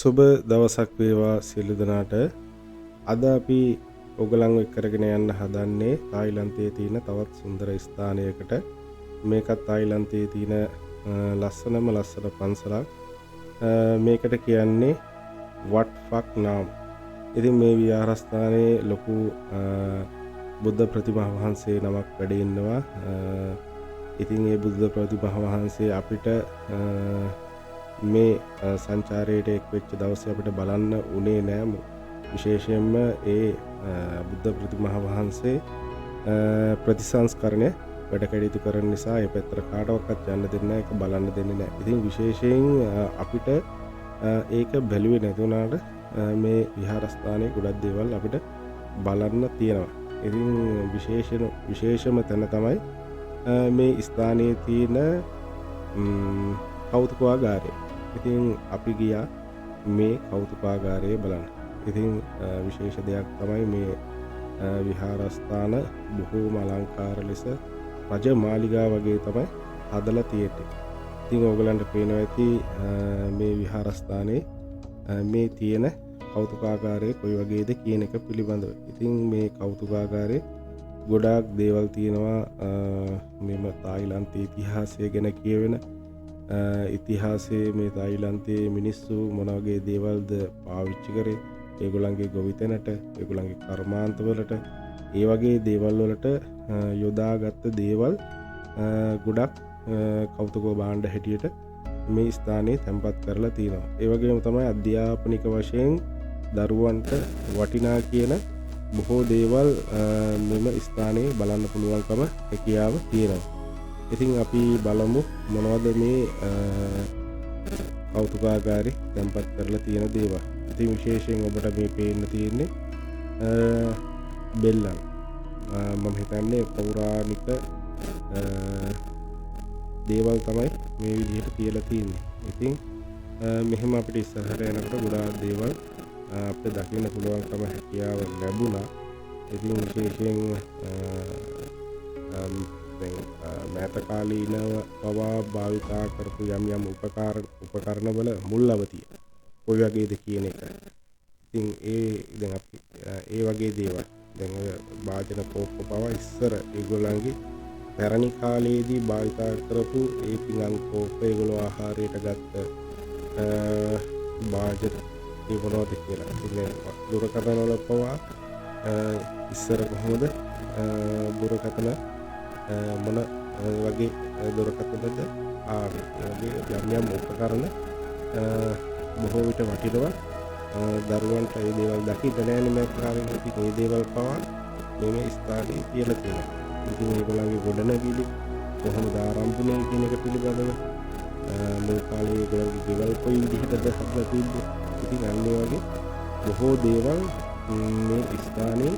සුබ දවසක් වේවා සියලු දෙනාට. අද අපි ඔයගලන්ව එක්කරගෙන යන්න හදන්නේ තායිලන්තයේ තියෙන තවත් සුන්දර ස්ථානයකට. මේකත් තායිලන්තයේ තියෙන ලස්සන පන්සලක්. මේකට කියන්නේ wat phak nam. ඉතින් මේ විහාරස්ථානයේ ලොකු බුද්ධ ප්‍රතිමා වහන්සේ නමක් වැඩ ඉන්නවා. ඉතින් ඒ බුද්ධ ප්‍රතිමා වහන්සේ අපිට මේ සංචාරයට එක් වෙච්ච දවසේ අපිට බලන්න උනේ නෑ. විශේෂයෙන්ම ඒ බුද්ධ ප්‍රතිමා වහන්සේ ප්‍රතිසංස්කරණය වැඩ කටයුතු කරන නිසා ඒ පැත්තට කාටවත් යන්න දෙන්නේ නැහැ, ඒක බලන්න දෙන්නේ නැහැ. ඉතින් විශේෂයෙන් අපිට ඒක බැලුවේ නැති වුණාට මේ විහාරස්ථානයේ ගොඩක් දේවල් අපිට බලන්න තියෙනවා. ඉතින් විශේෂම තැන තමයි මේ ස්ථානයේ තියෙන කෞතුකාගාරය. ඉතින් අපි ගියා මේ කෞතුකාගාරය බලන්න. ඉතින් විශේෂ දෙයක් තමයි මේ විහාරස්ථාන බොහෝම අලංකාර ලෙස රජ මාලිගා වගේ තමයි හදලා තියෙන්නේ. ඉතින් ඕගලන්ට පේනවා ඇති මේ විහාරස්ථානයේ මේ තියෙන කෞතුකාගාරය කොයි වගේද කියන එක පිළිබඳව. ඉතින් මේ කෞතුකාගාරයේ ගොඩාක් දේවල් තියෙනවා. මෙම තායිලන්තයේ ඉතිහාසය ගැන කියවෙන ඉතිහාසයේ මේ තායිලන්තයේ මිනිස්සු මොන වගේ දේවල්ද පාවිච්චි කරේ, ඒගොල්ලන්ගේ ගොවිතැනට, ඒගොල්ලන්ගේ කර්මාන්තවලට, ඒ වගේ දේවල් වලට යොදාගත්ත දේවල් ගොඩක් කෞතුක භාණ්ඩ හැටියට මේ ස්ථානයේ තැන්පත් කරලා තියෙනවා. ඒ වගේම තමයි අධ්‍යාපනික වශයෙන් දරුවන්ට වටිනා කියන බොහෝ දේවල් මෙම ස්ථානයේ බලන්න පුළුවන්කම හැකියාව තියෙනවා. ඉතින් අපි බලමු මොනවද මේ කෞතුකාගාරේ තැන්පත් කරලා තියෙන දේවල්. ඉතින් විශේෂයෙන් ඔබට මේ පේන්න තියෙන්නේ බෙල්ලන්. මම හිතන්නේ පෞරාණික දේවල් තමයි මේ විදිහට තියලා තියෙන්නේ. ඉතින් මෙහෙම අපිට ඉස්සරහට යනකොට ගොඩාක් දේවල් අපිට දකින්න පුළුවන්කම හැකියාව ලැබුණා. ඉතින් විශේෂයෙන් මෑත කාලීනව පවා භාවිතා කරපු යම් උපකරණවල මුල් අවතිය කොයි වගේද කියන එක. ඉතින් දැන් අපි ඒ වගේ දේවල් දැන් වාදන කෝප්ප පවා ඉස්සර ඒගොල්ලන්ගේ පැරණි කාලයේදී භාවිතා කරපු ඒ පිඟන් කෝප්ප ඒගොල්ලෝ ආහාරයට ගත්ත වාදන ඒ මොනවද කියලා. ඉතින් දුරකථන වල පවා ඉස්සර කොහොමද දුරකථන මොන වගේ දුරකථනද ආවේ. ඒ වගේ යම් උපකරණ බොහෝ විට වටිනවා. දරුවන්ට ඒ දේවල් දකින්න නෑනේ මේ කාලේ. ඉතින් මේ දේවල් පවා මේ ස්ථානයේ තියලා තියෙනවා. ඉතින් ඒගොල්ලන්ගේ ගොඩනැගිලි කොහොමද ආරම්භුනේ කියන එක පිළිබඳව මේ කාලේ ඒගොල්ලන්ගේ දේවල් කොයි විදිහටද හදලා තිබ්බේ. ඉතින් අන්න ඒ වගේ බොහෝ දේවල් මේ ස්ථානයේ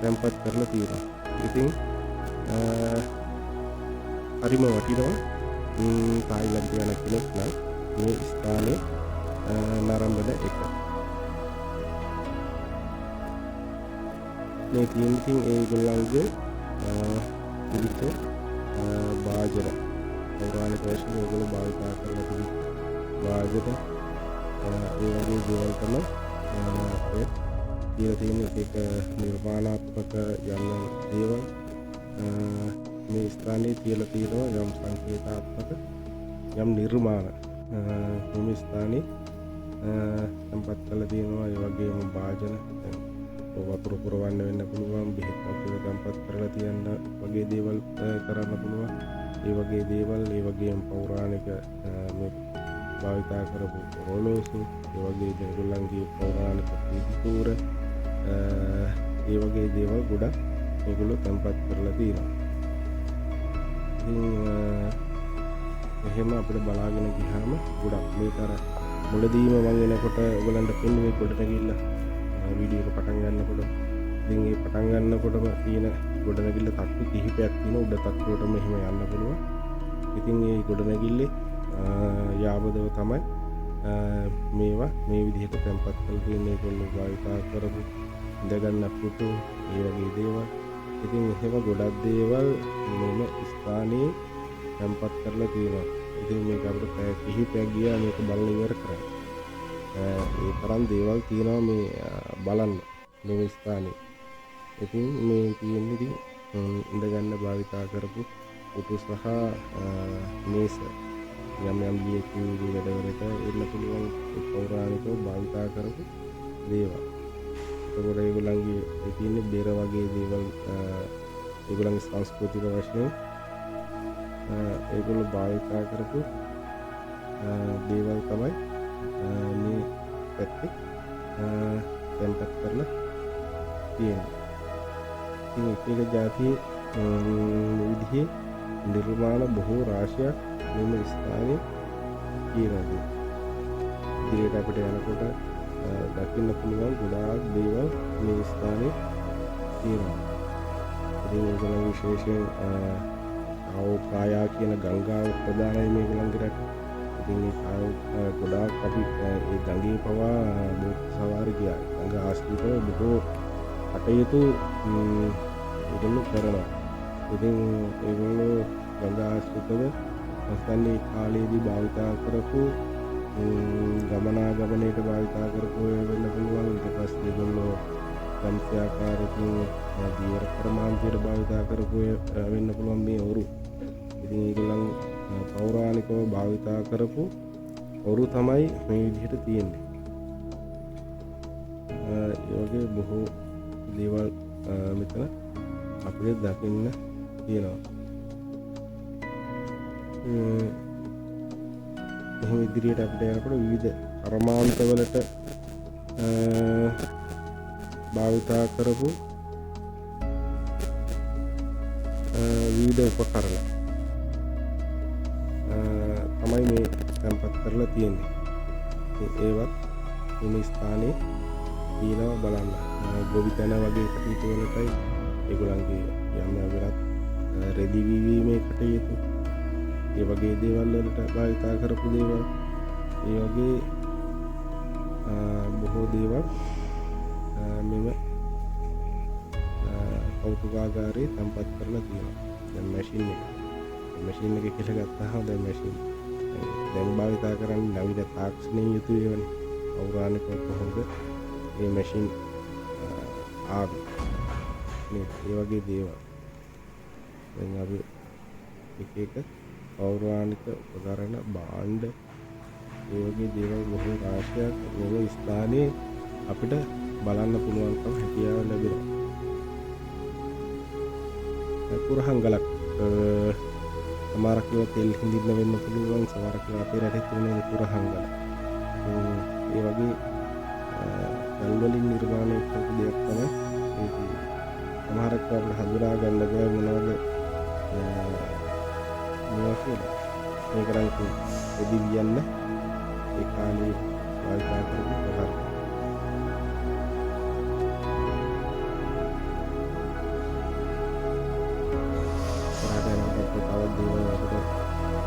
තැන්පත් කරලා තියෙනවා. ඉතින් හරිම වටිනවා. තායිලන්තය යන කෙනෙක් නම් මේ ස්ථානයේ නරඹන එක. මේ තියෙන ඒගොල්ලන්ගේ විවිධ වාදන පෞරාණික වශයෙන් ඒගොල්ලෝ භාවිතා කරන වාදන ඒ වගේ දේවල් තමයි කියලා තියෙන එක නිර්මාණාත්මක යන දේවල් මේ ස්ථානයේ තියලා තියෙනවා. යම් සංකේතාත්මක යම් නිර්මාණ මේ ස්ථානයේ තැන්පත් කරලා තියෙනවා. ඒ වගේම වාදන වතුර පුරවන්න වෙන්න පුළුවන්, බෙහෙත් වතුර තැන්පත් කරලා තියන්න වගේ දේවල් කරන්න පුළුවන්. ඒ වගේ දේවල්, ඒ වගේම පෞරාණික මේ භාවිතා කරපු ඔරලෝසු, ඒ වගේ ඒගොල්ලන්ගේ පෞරාණික පිටුර, ඒ වගේ දේවල් ගොඩක් ඒගොල්ලෝ තැන්පත් කරලා තියෙනවා. ඉතින් එහෙම අපිට බලාගෙන ගියාම ගොඩක් මේතර මුලදීම මම එනකොට ඔයගලන්ට පෙන්නුවේ ගොඩනැගිල්ල වීඩියෝ එක පටන් ගන්නකොට. ඉතින් ඒ පටන් ගන්නකොටම තියෙන ගොඩනැගිල්ල තට්ටු කිහිපයක් තියෙන. උඩ තට්ටුවටම එහෙම යන්න පුළුවන්. ඉතින් ඒ ගොඩනැගිල්ලේ යාබදව තමයි මේවා මේ විදිහට තැන්පත් කරලා තියෙන. ඒගොල්ලෝ භාවිතා කරපු ඉඳගන්න පුටු, ඒ වගේ දේවල්. ඉතින් එහෙම ගොඩක් දේවල් මෙම ස්ථානයේ තැන්පත් කරලා තියෙනවා. ඉතින් මේක අපිට පැය කිහිපයක් ගියා මේක බලලා ඉවර කරන්න. ඒ තරම් දේවල් තියෙනවා මේ බලන්න මේ ස්ථානේ. ඉතින් මේ තියෙන්නේ ඉතින් ඉඳගන්න භාවිතා කරපු පුටු සහ මේස යම් යම් ලියකියවිලි වැඩවලට එන්න පුළුවන් පෞරාණිකව භාවිතා කරපු දේවල්. ඒකට ඒගොල්ලන්ගේ තියෙන්නේ බෙර වගේ දේවල් ඒගොල්ලන්ගේ සංස්කෘතික වශයෙන් ඒගොල්ලෝ භාවිතා කරපු දේවල් තමයි මේ පැත්තේ තැන්පත් කරලා තියෙන්නේ. ඉතින් එක ජාතියේ විදිහේ නිර්මාණ බොහෝ රාශියක් මෙම ස්ථානයේ තියෙනවා. ඉදිරියට අපිට යනකොට දකින්න පුළුවන් ගොඩාක් දේවල් මේ ස්ථානයේ තියෙනවා. ඉතින් ඒගොල්ලෝ විශේෂයෙන් කායා කියන ගංගාව ප්‍රධානයි මේගොල්ලන්ගේ රට. ඉතින් මේ ගොඩාක් අපි ඒ ගඟේ පවා බෝට් සවාරි ගියා. ගඟ ආශ්‍රිතව බොහෝ කටයුතු ඒගොල්ලෝ කරනවා. ඉතින් ඒගොල්ලෝ ගඟ ආශ්‍රිතව නැත්නම් කාලයේදී භාවිතා කරපු ගමනාගමනයට භාවිතා කරපු වෙන්න පුළුවන්. ඊට පස්සේ ඒගොල්ලෝ සම්ප්‍රදායික ආකාරයකින් ජීවන ක්‍රමාන්තයට භාවිතා කරපු වෙන්න පුළුවන් මේ ඔරු. ඉතින් ඒගොල්ලන් පෞරාණිකව භාවිතා කරපු ඔරු තමයි මේ විදිහට තියෙන්නේ. ඒ වගේ බොහෝ දේවල් මෙතන අපිට දකින්න තියෙනවා. එහෙම ඉදිරියට අපිට යනකොට විවිධ කර්මාන්තවලට භාවිතා කරපු විවිධ උපකරණ තමයි මේ තැන්පත් කරලා තියෙන්නේ. ඒවත් මේ ස්ථානයේ තියෙනවා බලන්න. ගොවිතැන වගේ කටයුතු වලටයි ඒගොල්ලන්ගේ යම් වෙනත් රෙදි වීමේ කටයුතු ඒ වගේ දේවල් වලට භාවිතා කරපු දේවල් ඒ වගේ බොහෝ දේවල් මෙම කෞතුකාගාරයේ තැන්පත් කරලා තියෙනවා. දැන් මැෂින් එක කියලා ගත්තාම දැන් මැෂින් දැන් භාවිතා කරන්නේ නවීන තාක්ෂණයෙන් යුතු ඒවානේ. පෞරාණිකව කොහොමද මේ මැෂින් ආවේ මේ වගේ දේවල්. දැන් අපි එක පෞරාණික උපකරණ භාණ්ඩ ඒ වගේ දේවල් බොහෝ රාශියක් මේ ස්ථානයේ අපිට බලන්න පුළුවන්කම හැකියාව ලැබෙනවා. කුරහංගලක් සමහරක් ඒවා තෙල් හිඳින්න වෙන්න පුළුවන්. සමහරක් ඒවා අපේ රටේ තියෙන කුරහංගල. ඒ වගේ ගල් වලින් නිර්මාණය කරපු දෙයක් තමයි ඒක. සමහරක් අපිට හඳුනා ගන්න බෑ මොනවද මේවා කියලා. මේක නම් එදි වියන්න ඒ කාලේ භාවිතා කරපු ප්‍රකාර.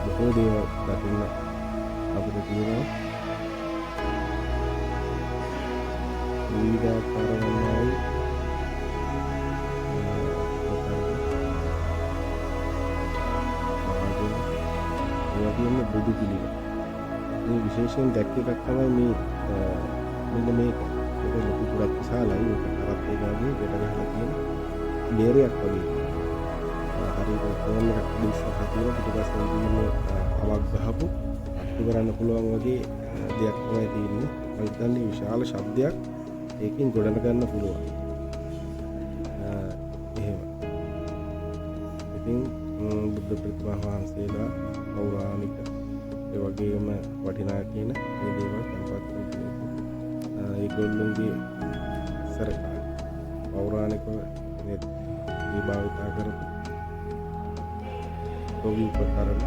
බොහෝ දේවල් දකින්න අපිට තියෙනවා. විවිධාකාර වන්නායි ඒවගේම බුදු පිළිම. මේ විශේෂයෙන් දැක්ක එකක් තමයි මෙන්න මේක. ඒක ලොකු පුරක් විශාලයි. ඒක කරත් ඒ වගේ දෙට ගහලා තියෙන බේරයක් වගේ. හරියට ෆෝන් එකක් ඉස්සරහ තියෙන පිටිපස්සෙන් තියෙන අවක් ගහපු අත්තු කරන්න පුළුවන් වගේ දෙයක් තමයි තියෙන්නේ. මම හිතන්නේ විශාල ශබ්දයක් ඒකෙන් ගොඩනගන්න පුළුවන්. එහෙම. ඉතින් බුද්ධ ප්‍රතිමා වහන්සේලා පෞරාණික ඒ වගේම වටිනා කියන මේ දේවල් තැන්පත් කරලා ඒගොල්ලන්ගේ සරකාර පෞරාණිකව මේ භාවිතා කරපු ගොවි උපකරණ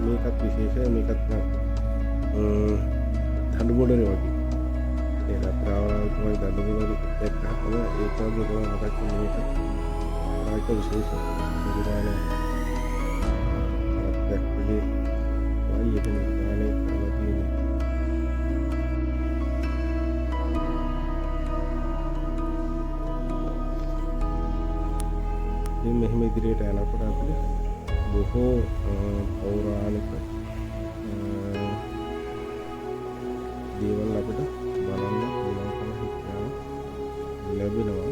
මේකත් විශේෂයි. මේකත් දඬුමොඩනේ වගේ. ඒක අපරාවයි දඬුමොඩ එක්කම ඒක වගේ තමයි මතක් වෙන්නේ. මේක විශේෂයි. නිර්මාණය දැක්කේ වයි ඒක නිර්මාණය කරලා තියෙන්නේ. මේ මෙහෙම ඉදිරියට යනකොට අපිට බොහෝ පෞරාණික දේවල් අපිට බලන්න පුළුවන්කම හැකියාව ලැබෙනවා.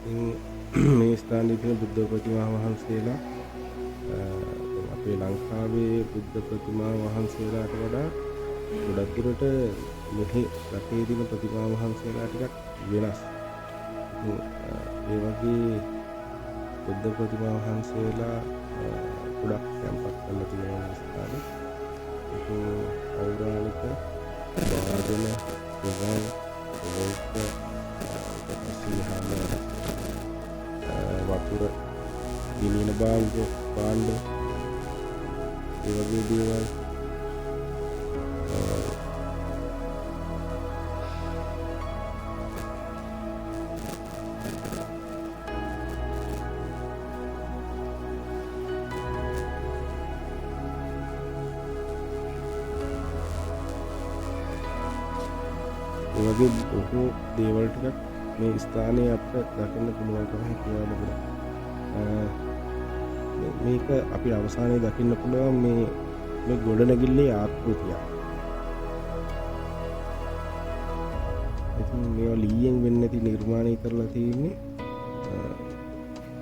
ඉතින් මේ ස්ථානයේ තියෙන බුද්ධ ප්‍රතිමා වහන්සේලා අපේ ලංකාවේ බුද්ධ ප්‍රතිමා වහන්සේලාට වඩා ගොඩක් දුරට මෙහි රටේ තියෙන ප්‍රතිමා වහන්සේලා ටිකක් වෙනස්. ඒ වගේ බුද්ධ ප්‍රතිමා වහන්සේලා ගොඩක් තැන්පත් කරලා තියෙන ස්ථානේ. ඒක පෞරාණික වාදන ප්‍රගල් ලෝක සිහිහම වතුර ගිනින භාණ්ඩ ඒ වගේ දේවල් ඒ වගේ බොහෝ දේවල් ටිකක් මේ ස්ථානයේ අපිට දකින්න පුළුවන්කම හැකියාව ලැබුණා. මේක අපි අවසානයේ දකින්න පුළුවන් මේ ගොඩනැගිල්ලේ ආකෘතිය. ඉතින් මේවා ලීයෙන් වෙන්නේ නැති නිර්මාණය කරලා තියෙන්නේ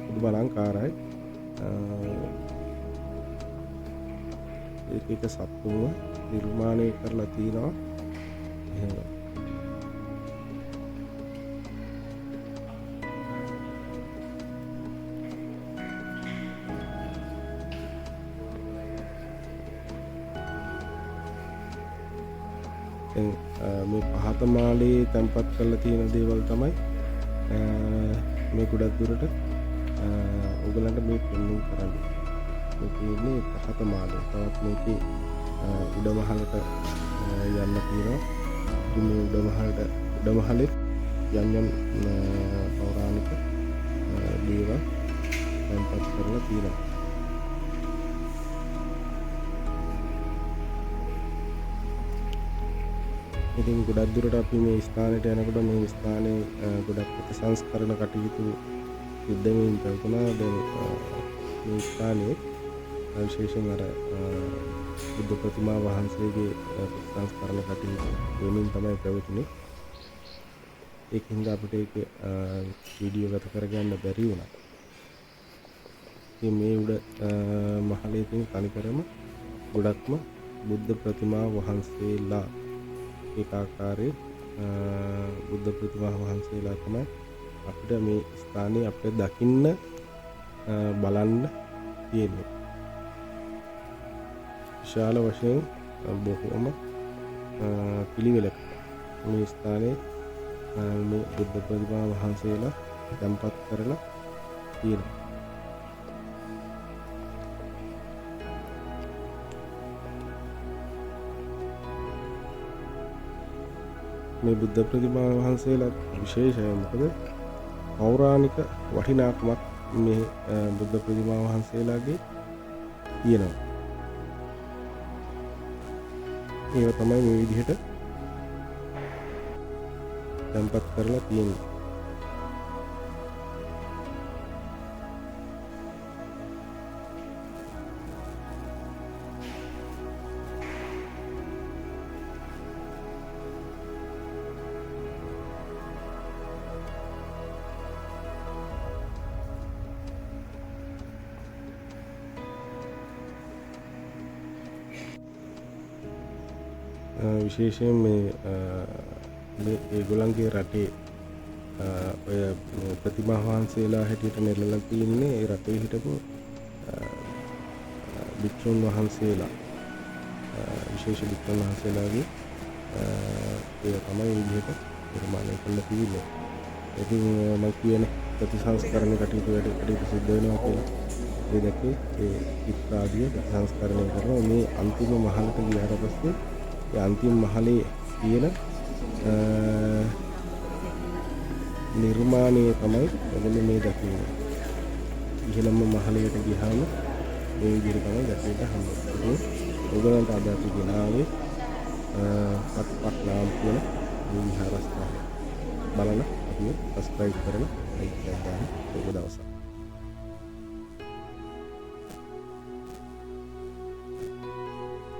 පුදුම අලංකාරයි. ඒක සත්තුම නිර්මාණය කරලා තියෙනවා. එහෙම මේ පහත මාලේ තැන්පත් කරලා තියෙන දේවල් තමයි මේ ගොඩක් දුරට ඔයගලන්ට මේ පෙන්වන්න කරන්නේ. මේ කියන්නේ පහත මාලේ. තවත් මේකේ උඩමහලට යන්න තියෙනවා. මේ උඩමහලේ යම් පෞරාණික දේවල් තැන්පත් කරලා තියෙනවා. ඉතින් ගොඩක් දුරට අපි මේ ස්ථානයට යනකොට මේ ස්ථානයේ ගොඩක් සංස්කරණ කටයුතු සිද්ධ වෙමින් තිබුණා. දැන් මේ ස්ථානයේ විශේෂයෙන් අර බුද්ධ ප්‍රතිමා වහන්සේගේ සංස්කරණ කටයුතු වෙමින් තමයි පැවතුනේ. ඒකින්ද අපිට ඒක වීඩියෝ ගත කරගන්න බැරි වුණා. ඉතින් මේ උඩ මහලේ තියෙන තනිකරම ගොඩක්ම බුද්ධ ප්‍රතිමා වහන්සේලා ඒකාකාරයේ බුද්ධ ප්‍රතිමා වහන්සේලා තමයි අපිට මේ ස්ථානයේ අපිට දකින්න බලන්න තියෙන්නේ. විශාල වශයෙන් බොහෝම පිළිවෙලක් මේ ස්ථානයේ මේ බුද්ධ ප්‍රතිමා වහන්සේලා තැන්පත් කරලා තියෙනවා. මේ බුද්ධ ප්‍රතිමා වහන්සේලා විශේෂයි. මොකද පෞරාණික වටිනාකමක් මේ බුද්ධ ප්‍රතිමා වහන්සේලාගේ තියෙනවා. ඒක තමයි මේ විදිහට තැන්පත් කරලා තියෙන්නේ. විශේෂයෙන් මේ ඒගොල්ලන්ගේ රටේ ඔය ප්‍රතිමා වහන්සේලා හැටියට නෙළලා තින්නේ ඒ රටේ හිටපු භික්ෂුන් වහන්සේලා, විශේෂ භික්ෂුන් වහන්සේලාගේ ඒ තමයි විදිහට නිර්මාණය කරලා තියෙන්නේ. ඉතින් මම කියන ප්‍රතිසංස්කරණ කටයුතු වැඩි සිද්ධ වෙනවා කියලා ඒ දැක්කේ ඒ ඉත්‍රාදිය ප්‍රතිසංස්කරණය කරනවා. මේ අන්තිම මහලට ගියාට පස්සේ ඒ අන්තිම මහලේ තියෙන නිර්මාණය තමයි ඔයගොල්ලෝ මේ දකින්නේ. ඉහළම මහලයට ගියාම මේ විදිහට තමයි දැකෙන්න හම්බෙන්නේ. ඔයගොල්ලන්ට අද අපි ගෙනාවේ පත්පත් නාම් කියන මේ විහාරස්ථානය බලලා අපිව සබ්ස්ක්‍රයිබ් කරලා ලයික් එකක් දාන්න. ඔබ දවසක්